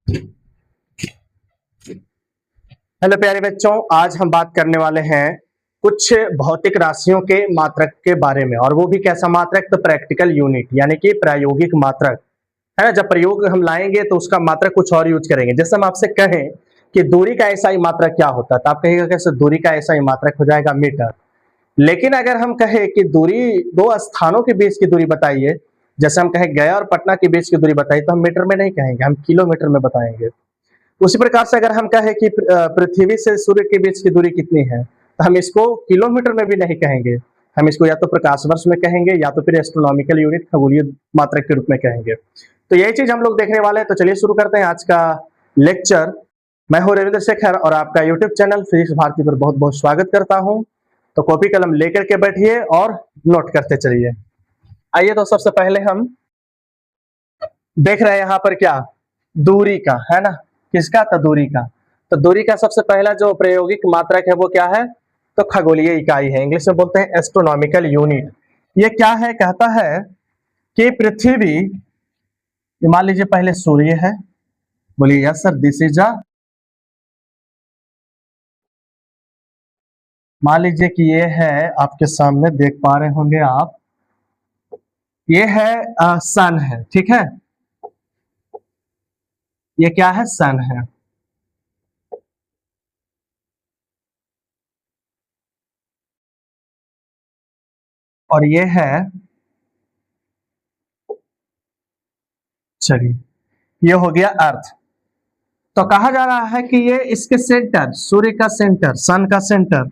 Hello प्यारे बच्चों, आज हम बात करने वाले हैं कुछ भौतिक राशियों के मात्रक के बारे में, और वो भी कैसा मात्रक? तो प्रैक्टिकल यूनिट यानी कि प्रायोगिक मात्रक है ना। जब प्रयोग हम लाएंगे तो उसका मात्रक कुछ और यूज करेंगे। जैसे हम आपसे कहें कि दूरी का एसआई मात्रक क्या होता है, तो आप कहेंगे कैसे? दूरी का एसआई मात्रक हो जाएगा मीटर। लेकिन अगर हम कहें कि दूरी दो स्थानों के बीच की दूरी बताइए, जैसे हम कहें गया और पटना के बीच की दूरी बताइए, तो हम मीटर में नहीं कहेंगे, हम किलोमीटर में बताएंगे। उसी प्रकार से अगर हम कहें कि पृथ्वी से सूर्य के बीच की दूरी कितनी है, तो हम इसको किलोमीटर में भी नहीं कहेंगे, हम इसको या तो प्रकाश वर्ष में कहेंगे या तो फिर एस्ट्रोनॉमिकल यूनिट खगोलीय मात्रक के रूप में कहेंगे। तो यही चीज हम लोग देखने वाले हैं। तो चलिए शुरू करते हैं आज का लेक्चर। मैं हूं रविंद्र शेखर और आपका यूट्यूब चैनल फिजिक्स भारती पर बहुत बहुत स्वागत करता हूं। तो कॉपी कलम लेकर के बैठिए और नोट करते चलिए। आइए तो सबसे पहले हम देख रहे हैं यहाँ पर क्या, दूरी का, है ना। किसका? तो दूरी का। तो दूरी का सबसे पहला जो प्रायोगिक मात्रक है वो क्या है? तो खगोलीय इकाई है, इंग्लिश में बोलते हैं एस्ट्रोनॉमिकल यूनिट। ये क्या है? कहता है कि पृथ्वी, मान लीजिए पहले सूर्य है, बोलिए yes sir, this is a, मान लीजिए कि ये है आपके सामने, देख पा रहे होंगे आप, ये है सन है, ठीक है। ये क्या है? सन है। और ये है, चलिए, ये हो गया अर्थ। तो कहा जा रहा है कि ये इसके सेंटर, सूर्य का सेंटर, सन का सेंटर,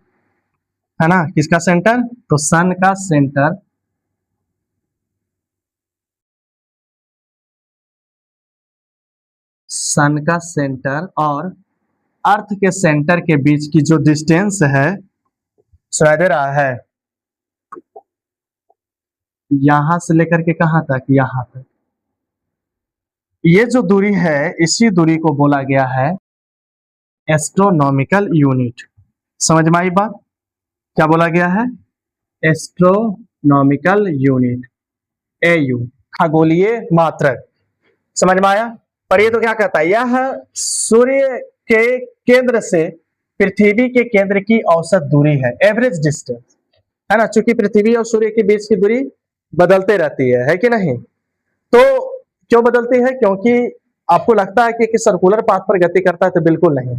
है ना। किसका सेंटर? तो सन का सेंटर सन का सेंटर और अर्थ के सेंटर के बीच की जो डिस्टेंस है, सुनाई दे रहा है, यहां से लेकर के कहां तक? यहां तक। ये जो दूरी है, इसी दूरी को बोला गया है एस्ट्रोनॉमिकल यूनिट। समझ में आई बात? क्या बोला गया है? एस्ट्रोनॉमिकल यूनिट, एयू, खगोलीय मात्रक। समझ में आया? पर ये तो क्या कहता है, यह सूर्य के केंद्र से पृथ्वी के केंद्र की औसत दूरी है, एवरेज डिस्टेंस, है ना। चूंकि पृथ्वी और सूर्य के बीच की दूरी बदलते रहती है कि नहीं? तो क्यों बदलती है? क्योंकि आपको लगता है कि सर्कुलर पाथ पर गति करता है, तो बिल्कुल नहीं।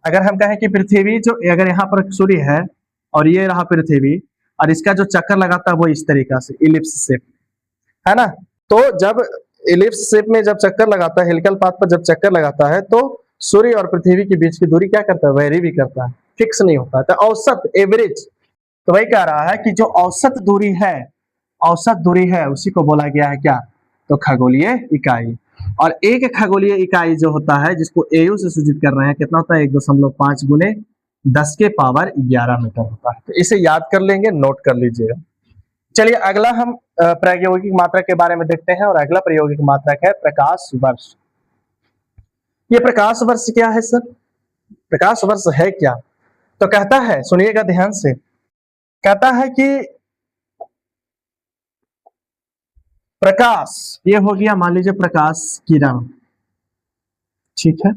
अगर हम कहें कि पृथ्वी जो, अगर यहाँ पर सूर्य है और ये रहा पृथ्वी, और इसका जो चक्कर लगाता है वो इस तरीका से इलिप्स शेप, है ना। तो जब इलिप्स शेप में जब चक्कर लगाता है, हेलिकल पाथ पर जब चक्कर लगाता है, तो सूर्य और पृथ्वी के बीच की दूरी क्या करता है? वेरी भी करता है, फिक्स नहीं होता है, तो औसत, एवरेज। तो वही कह रहा है कि जो औसत दूरी है, औसत दूरी है, उसी को बोला गया है क्या? तो खगोलीय इकाई। और एक खगोलीय इकाई जो होता है, जिसको एयू से सूचित कर रहे हैं, कितना होता है? 1.5 गुने 10 के पावर 11 मीटर होता है। तो इसे याद कर लेंगे, नोट कर लीजिएगा। चलिए अगला हम प्रायोगिक मात्रक के बारे में देखते हैं, और अगला प्रायोगिक मात्रक है प्रकाश वर्ष। ये प्रकाश वर्ष क्या है सर? प्रकाश वर्ष है क्या? तो कहता है, सुनिएगा ध्यान से, कहता है कि प्रकाश, ये हो गया मान लीजिए प्रकाश किरण, ठीक है।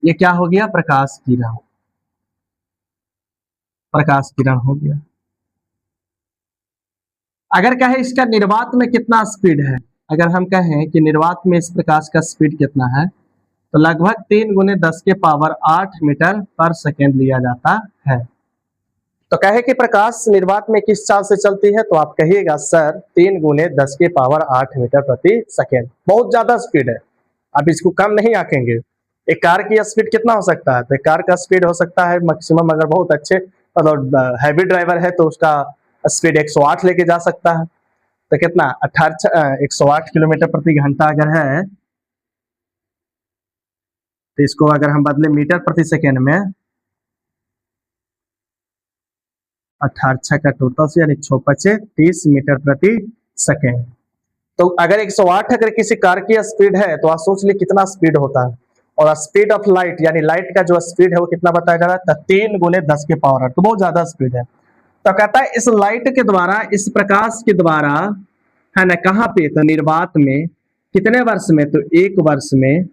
ये क्या हो गया? प्रकाश किरण, प्रकाश किरण हो गया। अगर कहें इसका निर्वात में कितना स्पीड है, अगर हम कहें कि निर्वात में इस प्रकाश का स्पीड कितना है, तो लगभग 3 गुने 10 के पावर 8 मीटर पर सेकेंड लिया जाता है। तो कहे कि प्रकाश निर्वात में किस चाल से चलती है, तो आप कहिएगा सर 3 गुने 10 के पावर 8 मीटर प्रति सेकेंड, बहुत ज्यादा स्पीड है, आप इसको कम नहीं आंकेंगे। एक कार की स्पीड कितना हो सकता है? तो एक कार का स्पीड हो सकता है मैक्सिमम, अगर बहुत अच्छे मतलब हैवी ड्राइवर है, तो उसका स्पीड 108 लेके जा सकता है। तो कितना? 108 किलोमीटर प्रति घंटा अगर है, तो इसको अगर हम बदले मीटर प्रति सेकेंड में, 18 का टोटल से, यानी 6 30 मीटर प्रति सेकेंड। तो अगर 108 अगर किसी कार की स्पीड है, तो आप सोच लीजिए कितना स्पीड होता है। और स्पीड ऑफ लाइट, यानी लाइट का जो स्पीड है वो कितना बताया जा रहा है? 3 गुने 10 के पावर 8, तो बहुत ज्यादा स्पीड है। तो कहता है इस लाइट के द्वारा, इस प्रकाश के द्वारा, है ना, कहाँ पे? तो निर्वात में। कितने वर्ष में? तो 1 वर्ष में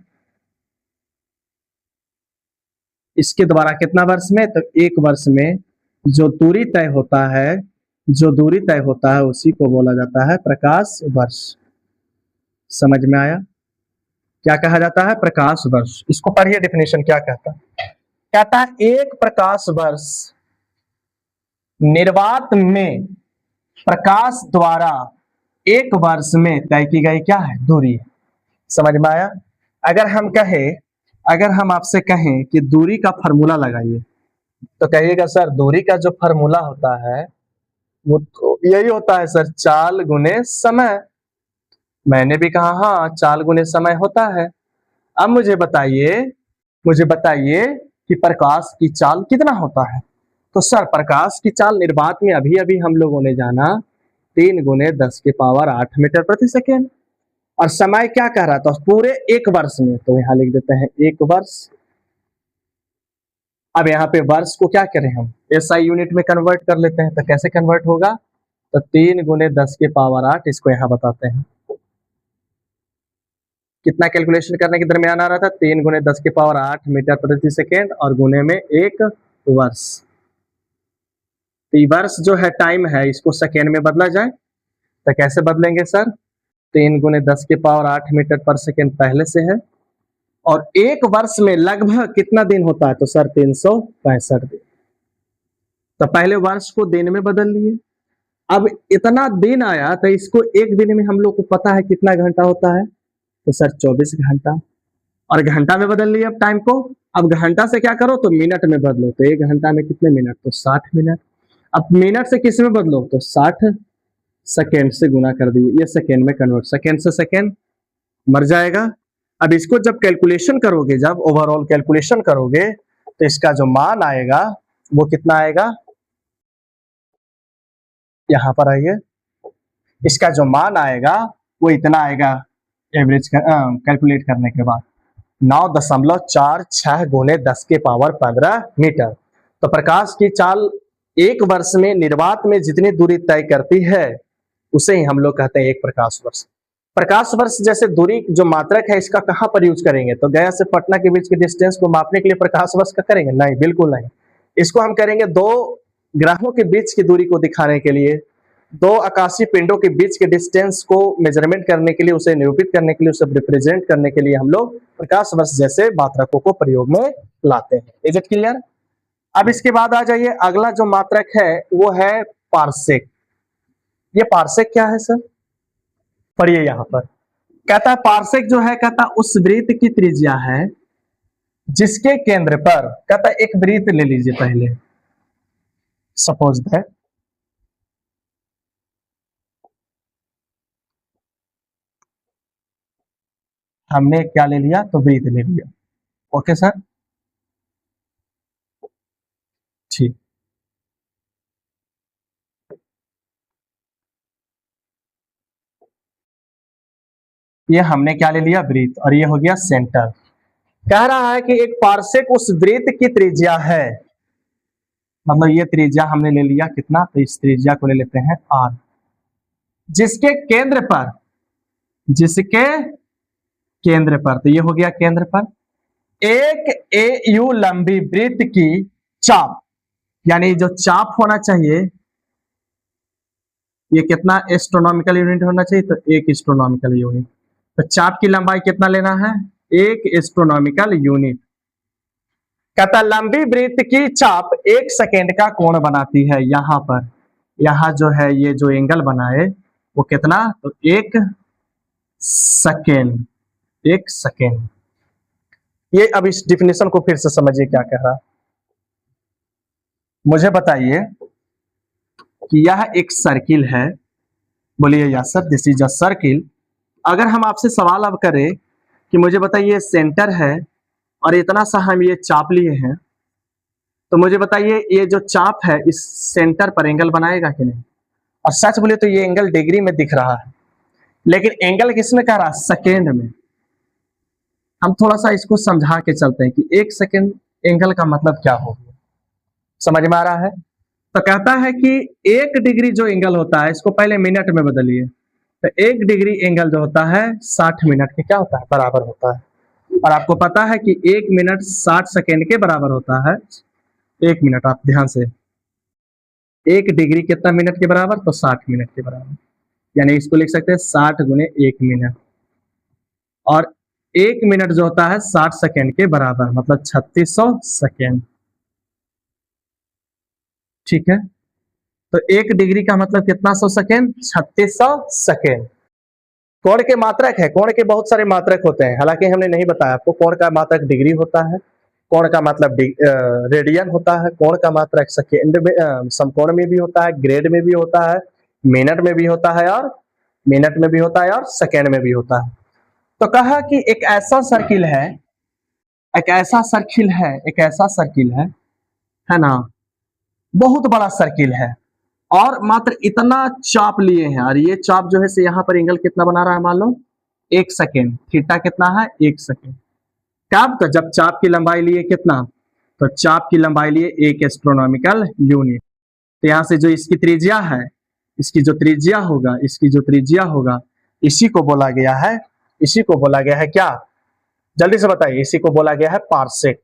इसके द्वारा कितना वर्ष में, तो 1 वर्ष में जो दूरी तय होता है, जो दूरी तय होता है उसी को बोला जाता है प्रकाश वर्ष। समझ में आया? क्या कहा जाता है? प्रकाश वर्ष। इसको पढ़िए डेफिनेशन क्या कहता है। कहता है 1 प्रकाश वर्ष निर्वात में प्रकाश द्वारा 1 वर्ष में तय की गई क्या है, दूरी। समझ में आया? अगर हम आपसे कहें कि दूरी का फॉर्मूला लगाइए, तो कहिएगा सर दूरी का जो फॉर्मूला होता है वो तो यही होता है सर, चाल गुने समय। मैंने भी कहा हाँ, चाल गुने समय होता है। अब मुझे बताइए कि प्रकाश की चाल कितना होता है। तो सर प्रकाश की चाल निर्वात में अभी अभी हम लोगों ने जाना 3 गुने 10⁸ मीटर प्रति सेकेंड। और समय क्या कह रहा था, पूरे 1 वर्ष में, तो यहाँ लिख देते हैं 1 वर्ष। अब यहाँ पे वर्ष को क्या करें हम, SI यूनिट में कन्वर्ट कर लेते हैं। तो कैसे कन्वर्ट होगा, तो 3 गुने 10⁸, इसको यहाँ बताते हैं। कितना कैलकुलेशन करने के दरमियान आ रहा था, 3 गुने 10⁸ मीटर प्रति सेकेंड और गुने में 1 वर्ष। तो वर्ष जो है टाइम है, इसको सेकेंड में बदला जाए तो कैसे बदलेंगे सर, 3 गुने 10⁸ मीटर पर सेकेंड पहले से है, और 1 वर्ष में लगभग कितना दिन होता है, तो सर 365 दिन। तो पहले वर्ष को दिन में बदल लिए। अब इतना दिन आया तो इसको 1 दिन में हम लोग को पता है कितना घंटा होता है, तो सर 24 घंटा। और घंटा में बदल लिए अब टाइम को। अब घंटा से क्या करो, तो मिनट में बदलो। तो 1 घंटा में कितने मिनट, तो 60 मिनट। अब मिनट से किस में बदलो, तो 60 सेकेंड से गुना कर दिए, ये सेकेंड में कन्वर्ट, सेकेंड से सेकेंड मर जाएगा। अब इसको जब कैलकुलेशन करोगे, जब ओवरऑल कैलकुलेशन करोगे, तो इसका जो मान आएगा वो कितना आएगा, यहाँ पर आइए, इसका जो मान आएगा वो इतना आएगा एवरेज कैलकुलेट करने के बाद 9.46 गुने 10⁻15 मीटर। तो प्रकाश की चाल 1 वर्ष में निर्वात में जितनी दूरी तय करती है उसे ही हम लोग कहते हैं 1 प्रकाश वर्ष। प्रकाश वर्ष जैसे दूरी जो मात्रक है, इसका कहाँ पर यूज करेंगे, तो गया से पटना के बीच के डिस्टेंस को मापने के लिए प्रकाश वर्ष का करेंगे, नहीं, बिल्कुल नहीं। इसको हम करेंगे 2 ग्रहों के बीच की दूरी को दिखाने के लिए, 2 आकाशीय पिंडों के बीच के डिस्टेंस को मेजरमेंट करने के लिए, उसे निरूपित करने के लिए, उसे रिप्रेजेंट करने के लिए हम लोग प्रकाश वर्ष जैसे मात्रकों को प्रयोग में लाते हैं। Is it clear? अब इसके बाद आ जाइए, अगला जो मात्रक है वो है पारसेक। ये पारसेक क्या है सर, पढ़िए यहाँ पर। कहता है पारसेक जो है, कहता उस वृत्त की त्रिज्या है जिसके केंद्र पर, कहता एक वृत्त ले लीजिए पहले, सपोज दैट हमने क्या ले लिया, तो वृत्त ले लिया। ओके सर, ठीक। ये हमने क्या ले लिया, वृत्त, और ये हो गया सेंटर। कह रहा है कि एक पारसेक उस वृत्त की त्रिज्या है, मतलब ये त्रिज्या हमने ले लिया कितना, तो इस त्रिज्या को ले लेते हैं r, जिसके केंद्र पर, तो ये हो गया केंद्र पर, एक AU लंबी वृत्त की चाप, यानी जो चाप होना चाहिए ये कितना एस्ट्रोनॉमिकल यूनिट होना चाहिए, तो 1 एस्ट्रोनॉमिकल यूनिट। तो चाप की लंबाई कितना लेना है, 1 एस्ट्रोनॉमिकल यूनिट। कहता लंबी वृत्त की चाप 1 सेकेंड का कोण बनाती है। यहाँ पर, यहाँ जो है ये जो एंगल बनाए वो कितना, तो 1 सेकेंड, 1 सेकेंड। ये अब इस डिफिनेशन को फिर से समझिए क्या कह रहा। मुझे बताइए कि यह एक सर्किल है, बोलिए yes sir, this is a circle. अगर हम आपसे सवाल अब करें कि मुझे बताइए सेंटर है और इतना सा हम ये चाप लिए हैं, तो मुझे बताइए ये जो चाप है इस सेंटर पर एंगल बनाएगा कि नहीं। और सच बोले तो ये एंगल डिग्री में दिख रहा है, लेकिन एंगल किसमें कह रहा है, सेकेंड में। हम थोड़ा सा इसको समझा के चलते हैं कि 1 सेकेंड एंगल का मतलब क्या होगा, समझ में आ रहा है। तो कहता है कि 1 डिग्री जो एंगल होता है, इसको पहले मिनट में बदलिए, तो 1 डिग्री एंगल जो होता है 60 मिनट के क्या होता है, बराबर होता है। और आपको पता है कि 1 मिनट 60 सेकेंड के बराबर होता है। 1 मिनट, आप ध्यान से, 1 डिग्री कितना मिनट के बराबर, तो 60 मिनट के बराबर, यानी इसको लिख सकते हैं 60 गुने 1 मिनट। और 1 मिनट जो होता है 60 सेकेंड के बराबर, मतलब 3600 सेकेंड। ठीक है, तो 1 डिग्री का मतलब कितना 100 सेकेंड, 3600 सेकेंड। कोण के मात्रक है, कोण के बहुत सारे मात्रक होते हैं, हालांकि हमने नहीं बताया आपको। कोण का मात्रक डिग्री होता है, कोण का मतलब रेडियन होता है, कोण का मात्रक सेकेंड में, समकोण में भी होता है, ग्रेड में भी होता है, मिनट में भी होता है, और मिनट में भी होता है, और सेकेंड में भी होता है। तो कहा कि एक ऐसा सर्किल है, एक ऐसा सर्किल है, एक ऐसा सर्किल है ना, बहुत बड़ा सर्किल है, और मात्र इतना चाप लिए हैं, और ये चाप जो है से यहाँ पर एंगल कितना बना रहा है, मान लो 1 सेकेंड, थीटा कितना है 1 सेकेंड। कब, तो जब चाप की लंबाई लिए कितना, तो चाप की लंबाई लिए 1 एस्ट्रोनॉमिकल यूनिट। तो यहाँ से जो इसकी त्रिज्या है, इसकी जो त्रिज्या होगा, इसकी जो त्रिज्या होगा, इसी को बोला गया है, इसी को बोला गया है क्या, जल्दी से बताइए, इसी को बोला गया है पारसेक।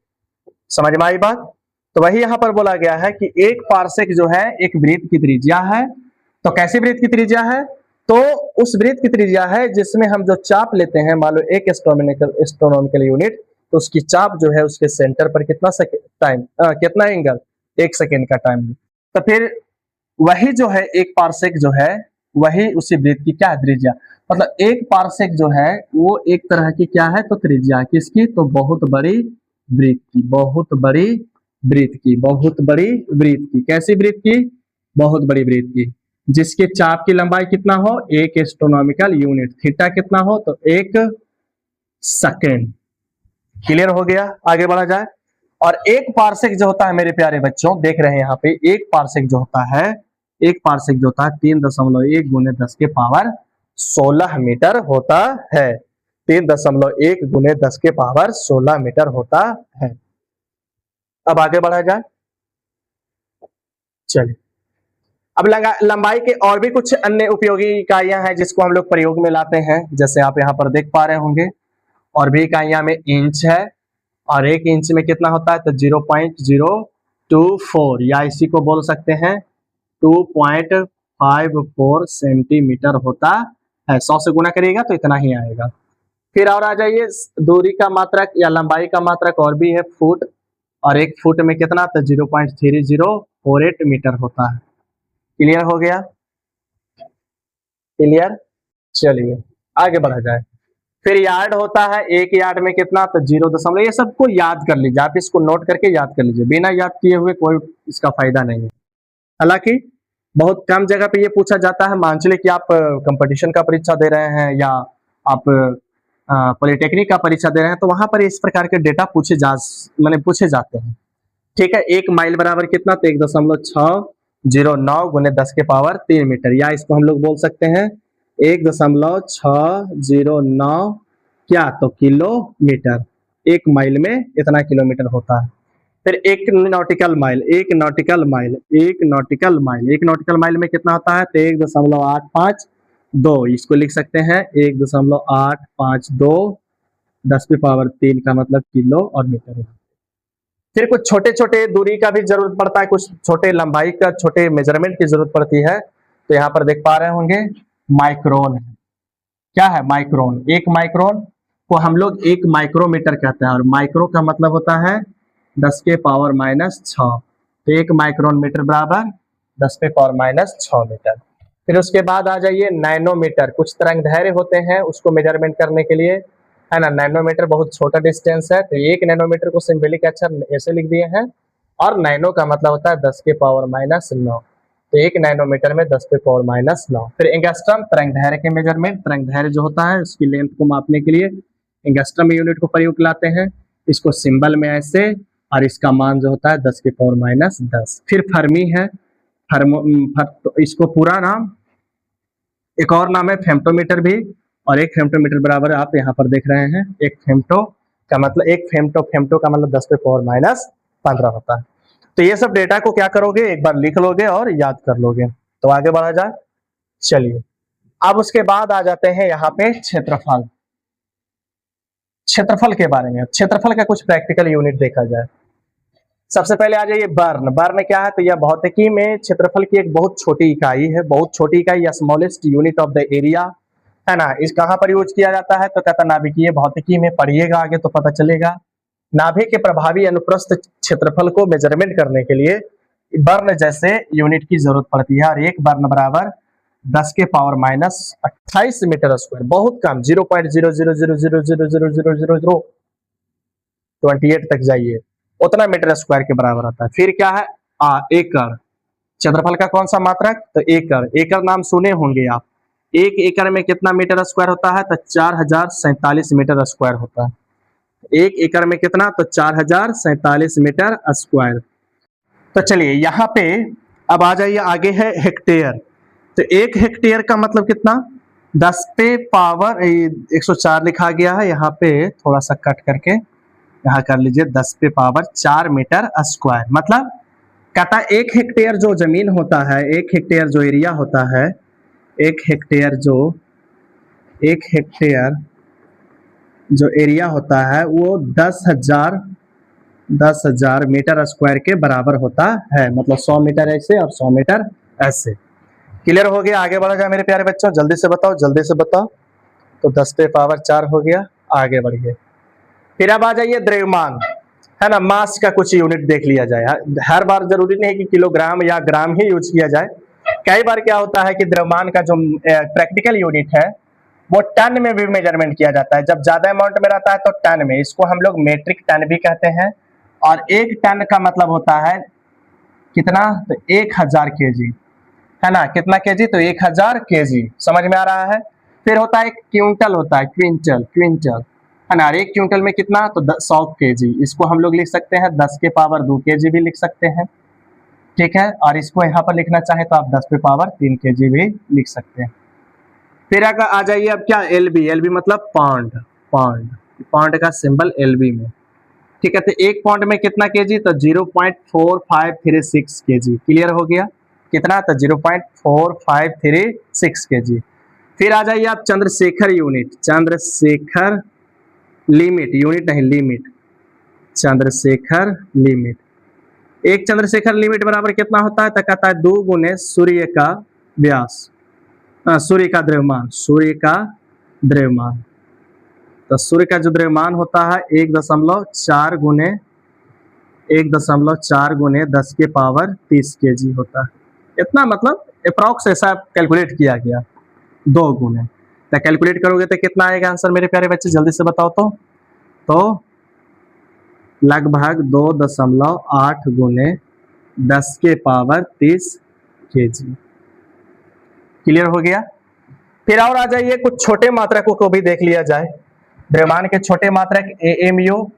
समझ में आई बात। तो वही यहाँ पर बोला गया है कि एक पारसेक जो है एक वृत्त की त्रिज्या है। तो कैसी वृत्त की त्रिज्या है, तो उस वृत्त की त्रिज्या है जिसमें हम जो चाप लेते हैं, मान लो 1 एस्ट्रोनॉमिकल यूनिट, तो उसकी चाप जो है उसके सेंटर पर कितना टाइम, कितना एंगल, 1 सेकेंड का टाइम। तो फिर वही जो है एक पारसेक जो है, वही उसी वृत्त की क्या है, त्रिज्या। मतलब एक पारसेक जो है वो एक तरह की क्या है, तो त्रिज्या किसकी, तो बहुत बड़ी वृत्त की, बहुत बड़ी वृत्त की, बहुत बड़ी वृत्त की। कैसी वृत्त की, बहुत बड़ी वृत्त की, जिसके चाप की लंबाई कितना हो, 1 एस्ट्रोनॉमिकल यूनिट, थीटा कितना हो, तो 1 सेकेंड। क्लियर हो गया, आगे बढ़ा जाए। और एक पारसेक जो होता है मेरे प्यारे बच्चों, देख रहे हैं यहाँ पे, एक पारसेक जो होता है, एक पारसेक जो होता है 3.1 गुने 10 के पावर 16 मीटर होता है। 3.1 गुने 10 के पावर 16 मीटर होता है। अब आगे बढ़ा जाए, चलिए। अब लंबाई के और भी कुछ अन्य उपयोगी इकाइयां हैं जिसको हम लोग प्रयोग में लाते हैं, जैसे आप यहाँ पर देख पा रहे होंगे। और भी इकाइयां में इंच है, और 1 इंच में कितना होता है, तो 0.024, या इसी को बोल सकते हैं 2.54 सेंटीमीटर होता है। 100 से गुना करिएगा तो इतना ही आएगा। फिर और आ जाइए, दूरी का मात्रक या लंबाई का मात्रक और भी है, फुट, और 1 फुट में कितना, तो 0.3048 मीटर होता है। क्लियर हो गया, क्लियर। चलिए आगे बढ़ा जाए। फिर यार्ड होता है, 1 यार्ड में कितना, तो 0. ये सबको याद कर लीजिए, आप इसको नोट करके याद कर लीजिए, बिना याद किए हुए कोई इसका फायदा नहीं है। हालांकि बहुत कम जगह पे ये पूछा जाता है, मान चलिए कि आप कंपटीशन का परीक्षा दे रहे हैं, या आप पॉलिटेक्निक का परीक्षा दे रहे हैं, तो वहां पर इस प्रकार के डेटा पूछे जाते हैं। ठीक है, 1 माइल बराबर कितना, तो 1.609 गुने 10 के पावर 3 मीटर, या इसको हम लोग बोल सकते हैं 1.609 क्या, तो किलोमीटर। 1 माइल में इतना किलोमीटर होता है। फिर 1 nautical mile, 1 nautical mile, 1 nautical mile, 1 nautical mile में कितना होता है, तो 1.852, इसको लिख सकते हैं 1.852 10 की पावर 3 का मतलब किलो और मीटर है। फिर कुछ छोटे छोटे दूरी का भी जरूरत पड़ता है, कुछ छोटे लंबाई का, छोटे मेजरमेंट की जरूरत पड़ती है। तो यहाँ पर देख पा रहे होंगे माइक्रोन है। क्या है, माइक्रोन। 1 माइक्रोन को हम लोग 1 माइक्रोमीटर कहते हैं, और माइक्रो का मतलब होता है 10 के पावर -6। तो 1 माइक्रोन मीटर बराबर 10 के पावर -6 मीटर। फिर उसके बाद आ जाइए नैनोमीटर। कुछ तरंग दैर्घ्य होते हैं उसको मेजरमेंट करने के लिए, है ना। नैनोमीटर बहुत छोटा डिस्टेंस है, तो 1 नैनोमीटर को सिंबॉलिक अक्षर ऐसे लिख दिए हैं, और नैनो का मतलब होता है 10 के पावर -9। तो 1 नैनोमीटर में 10 के पावर -9। फिर एंगस्ट्रम, तरंग दैर्घ्य के मेजरमेंट। तरंग दैर्घ्य जो होता है उसकी लेंथ को मापने के लिए एंगस्ट्रम यूनिट को प्रयोग लाते हैं, इसको सिंबल में ऐसे, और इसका मान जो होता है 10 के पावर -10। फिर फर्मी है, इसको पूरा नाम, एक और नाम है फेम्टोमीटर भी, और 1 फेम्टोमीटर बराबर आप यहाँ पर देख रहे हैं 1 फेम्टो का मतलब 1 फेम्टो का मतलब 10 के पावर -15 होता है। तो ये सब डेटा को क्या करोगे, एक बार लिख लोगे और याद कर लोगे। तो आगे बढ़ा जाए, चलिए। अब उसके बाद आ जाते हैं यहाँ पे क्षेत्रफल। क्षेत्रफल के बारे में, क्षेत्रफल का कुछ प्रैक्टिकल यूनिट देखा जाए। सबसे पहले आ जाइए बर्न। बर्न क्या है? तो यह भौतिकी में क्षेत्रफल की एक बहुत छोटी इकाई है, बहुत छोटी इकाई या smallest unit of the area, है ना। इस कहाँ पर यूज किया जाता है? तो कहता नाभिकीय भौतिकी में, पढ़िएगा आगे तो पता चलेगा। नाभिक के प्रभावी अनुप्रस्थ क्षेत्रफल को मेजरमेंट करने के लिए बर्न जैसे यूनिट की जरूरत पड़ती है, और एक बर्न बराबर 10 के पावर माइनस 28 मीटर स्क्वायर, बहुत कम, 0.000000028 तक जाइए, उतना मीटर स्क्वायर के बराबर आता है। फिर क्या है? एकड़। क्षेत्रफल का कौन सा मात्रक? तो एकड़। एकड़ नाम सुने होंगे आप। एक एकड़ में कितना मीटर स्क्वायर होता है? तो 4047 मीटर स्क्वायर होता है। एक एकड़ में कितना? तो 4047 मीटर स्क्वायर। तो चलिए यहाँ पे अब आ जाइए, आगे है हेक्टेयर। तो एक हेक्टेयर का मतलब कितना? 10 पे पावर 104 लिखा गया है, यहाँ पे थोड़ा सा कट करके यहाँ कर लीजिए, 10 पे पावर 4 मीटर स्क्वायर। मतलब कहता एक हेक्टेयर जो जमीन होता है, एक हेक्टेयर जो एरिया होता है, एक हेक्टेयर जो एरिया होता है वो 10,000 मीटर स्क्वायर के बराबर होता है। मतलब 100 मीटर ऐसे और 100 मीटर ऐसे। क्लियर हो गया? आगे बढ़ा जाए मेरे प्यारे बच्चों, जल्दी से बताओ, जल्दी से बताओ। तो 10 पे पावर 4 हो गया, आगे बढ़िए। फिर अब आ जाइए द्रव्यमान, है ना। मास का कुछ यूनिट देख लिया जाए। हर बार जरूरी नहीं कि किलोग्राम या ग्राम ही यूज किया जाए। कई बार क्या होता है कि द्रव्यमान का जो प्रैक्टिकल यूनिट है वो टन में भी मेजरमेंट किया जाता है। जब ज्यादा अमाउंट में रहता है तो टन में, इसको हम लोग मेट्रिक टन भी कहते हैं। और एक टन का मतलब होता है कितना? तो 1000 केजी, है ना। कितना केजी? तो 1000 केजी। समझ में आ रहा है? फिर होता है एक क्विंटल, होता है क्विंटल, है ना। एक क्विंटल में कितना? तो 100 केजी। इसको हम लोग लिख सकते हैं 10 के पावर 2 केजी भी लिख सकते हैं, ठीक है। और इसको यहाँ पर लिखना चाहे तो आप 10 पे पावर 3 केजी भी लिख सकते हैं। फिर अगर आ जाइए अब क्या? एलबी। एलबी मतलब पाउंड का सिंबल एलबी में, ठीक है। तो एक पाउंड में कितना केजी? तो 0.4536 केजी। क्लियर हो गया? कितना? तो 0.4536 केजी। फिर आ जाइए आप Chandrashekhar unit. Chandrashekhar limit, unit नहीं लिमिट, चंद्रशेखर लिमिट। एक चंद्रशेखर लिमिट बराबर कितना होता है? तो कहता है 2 गुने सूर्य का व्यास, सूर्य का द्रव्यमान, सूर्य का द्रव्यमान। तो सूर्य का जो द्रव्यमान होता है 1.4 गुने 10 के पावर 30 केजी होता है। इतना मतलब अप्रॉक्स ऐसा कैलकुलेट किया गया, 2 गुने। तो कैलकुलेट करोगे तो कितना आएगा आंसर मेरे प्यारे बच्चे? जल्दी से बताओ तो लगभग 2.8 गुने 10 के पावर 30 केजी। क्लियर हो गया? फिर और आ जाइए कुछ छोटे मात्रकों को भी देख लिया जाए। द्रव्यमान के छोटे मात्रक AMU,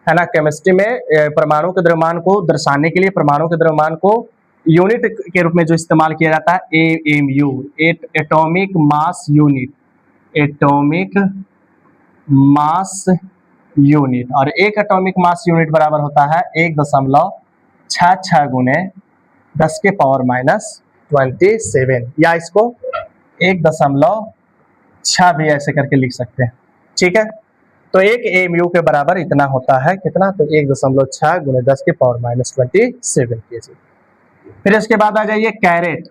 है ना। केमिस्ट्री में परमाणु के द्रव्यमान को दर्शाने के लिए परमाणु के द्रव्यमान को यूनिट के रूप में जो इस्तेमाल किया जाता है AMU, atomic mass unit, atomic mass unit. और एक एटॉमिक मास यूनिट बराबर होता है 1.66 गुने 10 के पावर माइनस 27, या इसको 1.6 भी ऐसे करके लिख सकते हैं, ठीक है। तो एक AMU के बराबर इतना होता है, कितना? तो 1.6 गुने 10 के पावर माइनस 27 केजी। फिर इसके बाद आ जाइए कैरेट।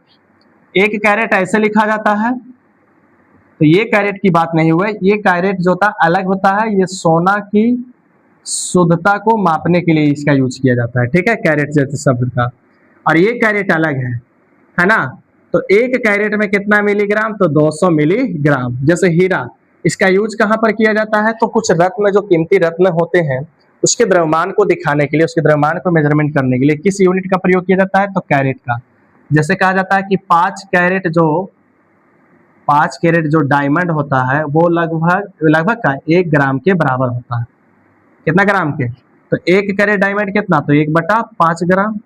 एक कैरेट ऐसे लिखा जाता है, तो ये कैरेट की बात नहीं हुई। ये कैरेट जो होता है अलग होता है, ये सोना की शुद्धता को मापने के लिए इसका यूज किया जाता है, ठीक है, कैरेट जैसे शब्द का। और ये कैरेट अलग है ना। तो एक कैरेट में कितना मिलीग्राम? तो 200 मिलीग्राम। जैसे हीरा, इसका यूज कहाँ पर किया जाता है? तो कुछ रत्न, जो कीमती रत्न होते हैं, उसके द्रव्यमान को दिखाने के लिए, उसके द्रव्यमान को मेजरमेंट करने के लिए किस यूनिट का प्रयोग किया जाता है? तो कैरेट का। जैसे कहा जाता है कि 5 कैरेट जो डायमंड होता है वो लगभग का 1 ग्राम के बराबर होता है। कितना ग्राम के? तो 1 कैरेट डायमंड कितना? तो 1/5 ग्राम।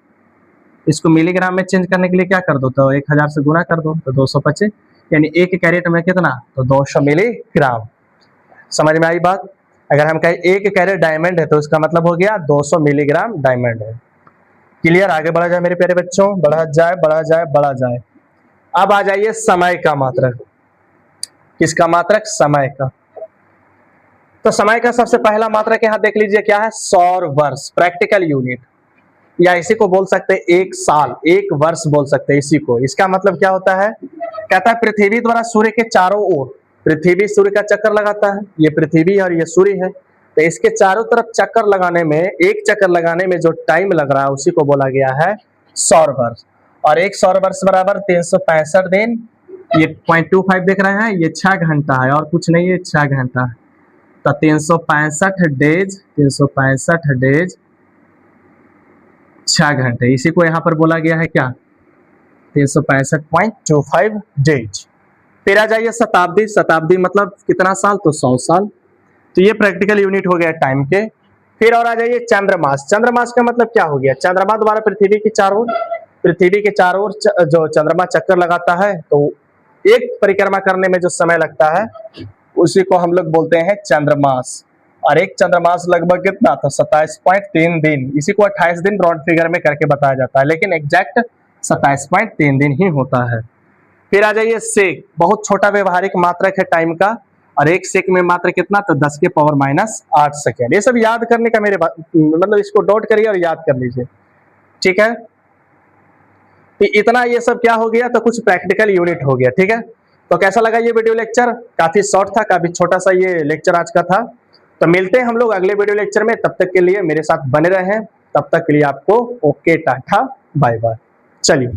इसको मिलीग्राम में चेंज करने के लिए क्या कर दो? तो 1000 से गुना कर दो, तो 225, यानी 1 कैरेट में कितना? तो 200 मिलीग्राम। समझ में आई बात? अगर हम कहें 1 कैरेट डायमंड है तो उसका मतलब हो गया 200 मिलीग्राम डायमंड है। क्लियर? आगे बढ़ा जाए मेरे प्यारे बच्चों, बढ़ा जाए। अब आ जाइए समय का मात्रक। किसका मात्रक? समय का। तो समय का सबसे पहला मात्रक यहाँ देख लीजिए क्या है, सौर वर्ष, प्रैक्टिकल यूनिट, या इसी को बोल सकते हैं एक साल, एक वर्ष बोल सकते हैं इसी को। इसका मतलब क्या होता है, कहता है पृथ्वी द्वारा सूर्य के चारों ओर, पृथ्वी सूर्य का चक्कर लगाता है, ये पृथ्वी और ये सूर्य है, तो इसके चारों तरफ चक्कर लगाने में, एक चक्कर लगाने में जो टाइम लग रहा है उसी को बोला गया है सौर वर्ष। और एक सौर वर्ष बराबर 365 दिन, ये 0.25 देख रहे हैं, ये 6 घंटा है और कुछ नहीं है, 6 घंटा है। तो 365 डेज, 365 डेज 6 घंटे, इसी को यहाँ पर बोला गया है क्या, 365.25 डेज। फिर आ जाइए शताब्दी, शताब्दी मतलब कितना साल, तो 100 साल। तो ये प्रैक्टिकल यूनिट हो गया टाइम के। फिर और आ जाइए चंद्रमास, चंद्रमास का मतलब क्या हो गया, चंद्रमा द्वारा पृथ्वी के चारों ओर, पृथ्वी के चारों ओर जो चंद्रमा चक्कर लगाता है, तो एक परिक्रमा करने में जो समय लगता है उसी को हम लोग बोलते हैं चंद्रमास। और एक चंद्रमास लगभग कितना, तो 27.3 दिन, इसी को 28 दिन राउंड फिगर में करके बताया जाता है, लेकिन एग्जैक्ट 27.3 दिन ही होता है। फिर आ जाइए सेक, बहुत छोटा व्यवहारिक मात्रक है टाइम का, और एक सेक में मात्र कितना, तो 10 के पावर -8 सेकेंड। ये सब याद करने का मेरे मतलब इसको नोट करिए और याद कर लीजिए, ठीक है। तो इतना ये सब क्या हो गया, तो कुछ प्रैक्टिकल यूनिट हो गया, ठीक है। तो कैसा लगा ये वीडियो लेक्चर, काफी शॉर्ट था, काफी छोटा सा ये लेक्चर आज का था। तो मिलते हैं हम लोग अगले वीडियो लेक्चर में, तब तक के लिए मेरे साथ बने रहें, तब तक के लिए आपको ओके, टाटा, बाय बाय, चलिए।